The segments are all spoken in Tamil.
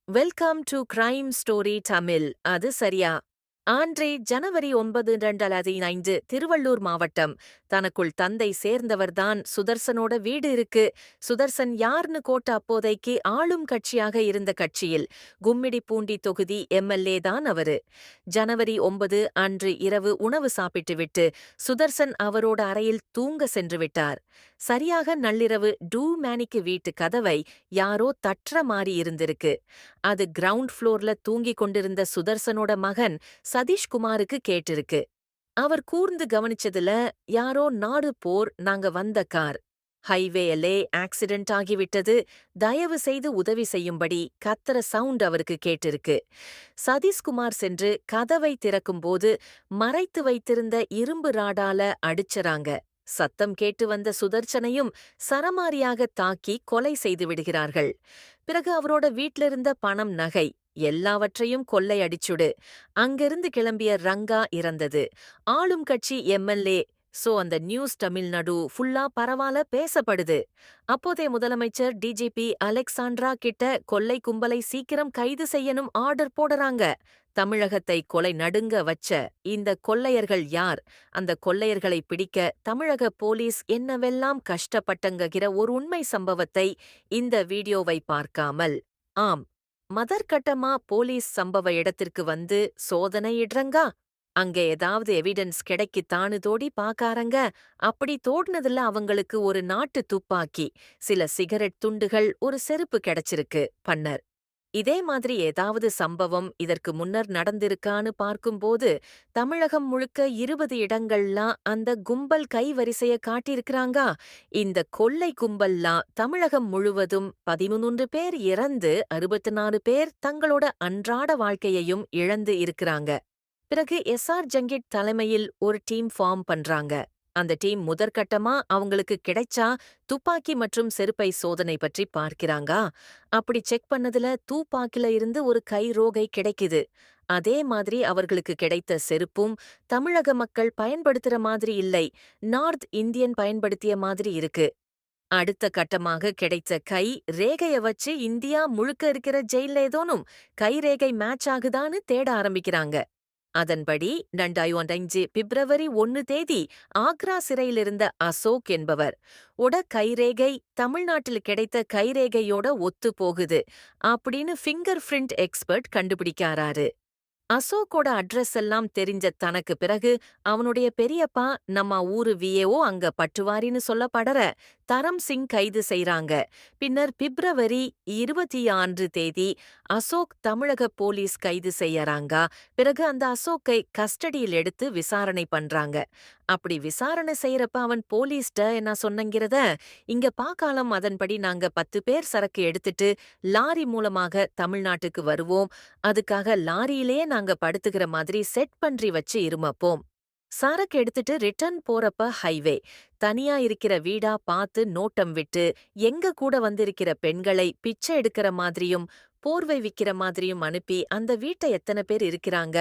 Welcome to crime story Tamil. அது சரியா? ஆண்ட்ரே ஜனவரி 9, 2005 திருவள்ளூர் மாவட்டம். தனக்குள் தந்தை சேர்ந்தவர்தான் சுதர்சனோட வீடு இருக்கு. சுதர்சன் யார்னு கோட்ட அப்போதைக்கு ஆளும் கட்சியாக இருந்த கட்சியில் கும்மிடிப்பூண்டி தொகுதி எம்எல்ஏ தான் அவரு. ஜனவரி 9 அன்று இரவு உணவு சாப்பிட்டுவிட்டு சுதர்சன் அவரோட அறையில் தூங்க சென்று விட்டார். சரியாக நள்ளிரவு டூ மேனிக்கு வீட்டு கதவை யாரோ தட்டுற மாறி இருந்திருக்கு. அது கிரவுண்ட் ஃப்ளோர்ல தூங்கிக் கொண்டிருந்த சுதர்சனோட மகன் சதீஷ்குமாருக்கு கேட்டிருக்கு. அவர் கூர்ந்து கவனிச்சதுல யாரோ நாடு போர் நாங்க வந்த கார். ஹைவேயிலே ஆக்சிடென்ட் ஆகிவிட்டது. தயவு செய்து உதவி செய்யும்படி கத்துற சவுண்ட் அவருக்கு கேட்டிருக்கு. சதீஷ்குமார் சென்று கதவை திறக்கும்போது மறைத்து வைத்திருந்த இரும்பு ராடால அடிச்சறாங்க. சத்தம் கேட்டு வந்த சுதர்சனையும் சரமாரியாக தாக்கி கொலை செய்து விடுகிறார்கள். பிறகு அவரோட வீட்ல இருந்த பணம், நகை எல்லாவற்றையும் கொள்ளையடிச்சுடு. அங்கிருந்து கிளம்பிய ரங்கா இறந்தது. ஆளும் கட்சி எம்எல்ஏ. சோ அந்த நியூஸ் தமிழ்நாடு ஃபுல்லா பரவால பேசப்படுது. அப்போதைய முதலமைச்சர் டிஜிபி அலெக்சாண்ட்ரா கிட்ட கொள்ளை கும்பலை சீக்கிரம் கைது செய்யணும் ஆர்டர் போடுறாங்க. தமிழகத்தை கொலை நடுங்க வச்ச இந்த கொள்ளையர்கள் யார்? அந்த கொள்ளையர்களை பிடிக்க தமிழக போலீஸ் என்னவெல்லாம் கஷ்டப்பட்டங்ககிற ஒரு உண்மை சம்பவத்தை இந்த வீடியோவை பார்க்காமல். ஆம், மதர்கட்டமா போலீஸ் சம்பவ இடத்திற்கு வந்து சோதனையிடுறங்கா. அங்க ஏதாவது எவிடன்ஸ் கிடைக்குதான்னு தோடி பாக்காரங்க. அப்படி தோடுனதுல அவங்களுக்கு ஒரு நாட்டு துப்பாக்கி, சில சிகரெட் துண்டுகள், ஒரு செருப்பு கிடைச்சிருக்கு. பன்னர் இதே மாதிரி ஏதாவது சம்பவம் இதற்கு முன்னர் நடந்திருக்கான்னு பார்க்கும்போது தமிழகம் முழுக்க 20 இடங்கள்லாம் அந்த கும்பல் கைவரிசைய காட்டியிருக்கிறாங்க. இந்த கொள்ளை கும்பல்லாம் தமிழகம் முழுவதும் 13 பேர் இறந்து 64 பேர் தங்களோட அன்றாட வாழ்க்கையையும் இழந்து இருக்கிறாங்க. பிறகு எஸ்ஆர் ஜங்கிட் தலைமையில் ஒரு டீம் ஃபார்ம் பண்றாங்க. அந்த டீம் முதற்கட்டமா அவங்களுக்கு கிடைச்சா துப்பாக்கி மற்றும் செருப்பை சோதனை பற்றி பார்க்கிறாங்க. அப்படி செக் பண்ணதுல துப்பாக்கில இருந்து ஒரு கைரோகை கிடைக்குது. அதே மாதிரி அவர்களுக்கு கிடைத்த செருப்பும் தமிழக மக்கள் பயன்படுத்துற மாதிரி இல்லை, நார்த் இந்தியன் பயன்படுத்திய மாதிரி இருக்கு. அடுத்த கட்டமாக கிடைத்த கை ரேகைய வச்சு இந்தியா முழுக்க இருக்கிற ஜெயில்ல ஏதோனும் கைரேகை மேட்ச் ஆகுதான்னு தேட ஆரம்பிக்கிறாங்க. அதன்படி 2005 பிப்ரவரி 1 தேதி ஆக்ரா சிறையிலிருந்த அசோக் என்பவர் உட கைரேகை தமிழ்நாட்டில் கிடைத்த கைரேகையோட ஒத்து போகுது அப்படின்னு ஃபிங்கர் பிரிண்ட் எக்ஸ்பர்ட் கண்டுபிடிக்காராரு. அசோக்கோட அட்ரஸ் எல்லாம் தெரிஞ்ச தனக்கு பிறகு அவனுடைய பெரியப்பா நம்ம ஊரு விஏஓ அங்க பட்டுவாரின்னு சொல்லப்படற தரம் சிங் கைது செய்றாங்க. பின்னர் பிப்ரவரி 26 தேதி அசோக் தமிழக போலீஸ் கைது செய்யறாங்க. பிறகு அந்த அசோக்கை கஸ்டடியில் எடுத்து விசாரணை பண்றாங்க. அப்படி விசாரணை செய்யறப்ப அவன் போலீஸ்ட என்ன சொன்னங்கிறத இங்க பாக்காலம். அதன்படி நாங்க 10 பேர் சரக்கு எடுத்துட்டு லாரி மூலமாக தமிழ்நாட்டுக்கு வருவோம். அதுக்காக லாரியிலே நாங்க படுத்துக்கிற மாதிரி செட் பண்றி வச்சு இருமப்போம். சரக்கு எடுத்துட்டு ரிட்டர்ன் போறப்ப ஹைவே தனியா இருக்கிற வீடா பார்த்து நோட்டம் விட்டு எங்க கூட வந்திருக்கிற பெண்களை பிச்சை எடுக்கிற மாதிரியும் போர்வை விக்கிற மாதிரியும் அனுப்பி அந்த வீட்டை எத்தனை பேர் இருக்கிறாங்க,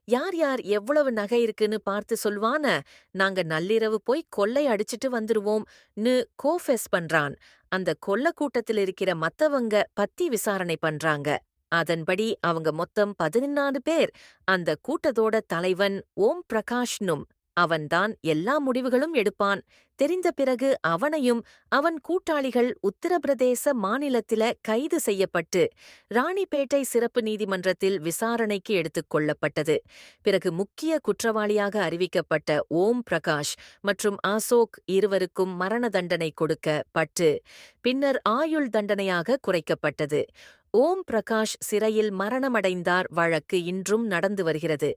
யார் யார் எவ்வளவு நகை இருக்குன்னு பார்த்து சொல்வான. நாங்க நள்ளிரவு போய் கொள்ளை அடிச்சிட்டு வந்துருவோம்னு கோஃபெஸ் பண்றான். அந்த கொள்ள கூட்டத்தில் இருக்கிற மத்தவங்க பத்தி விசாரணை பண்றாங்க. அதன்படி அவங்க மொத்தம் 14 பேர். அந்த கூட்டத்தோட தலைவன் ஓம் பிரகாஷ்னும். அவன்தான் எல்லா முடிவுகளும் எடுப்பான். தெரிந்த பிறகு அவனையும் அவன் கூட்டாளிகள் உத்தரப்பிரதேச மாநிலத்தில கைது செய்யப்பட்டு ராணிப்பேட்டை சிறப்பு நீதிமன்றத்தில் விசாரணைக்கு எடுத்துக் கொள்ளப்பட்டது. பிறகு முக்கிய குற்றவாளியாக அறிவிக்கப்பட்ட ஓம் பிரகாஷ் மற்றும் அசோக் இருவருக்கும் மரண தண்டனை கொடுக்கப்பட்டு பின்னர் ஆயுள் தண்டனையாக குறைக்கப்பட்டது. ஓம் பிரகாஷ் சிறையில் மரணமடைந்தார். வழக்கு இன்றும் நடந்து வருகிறது.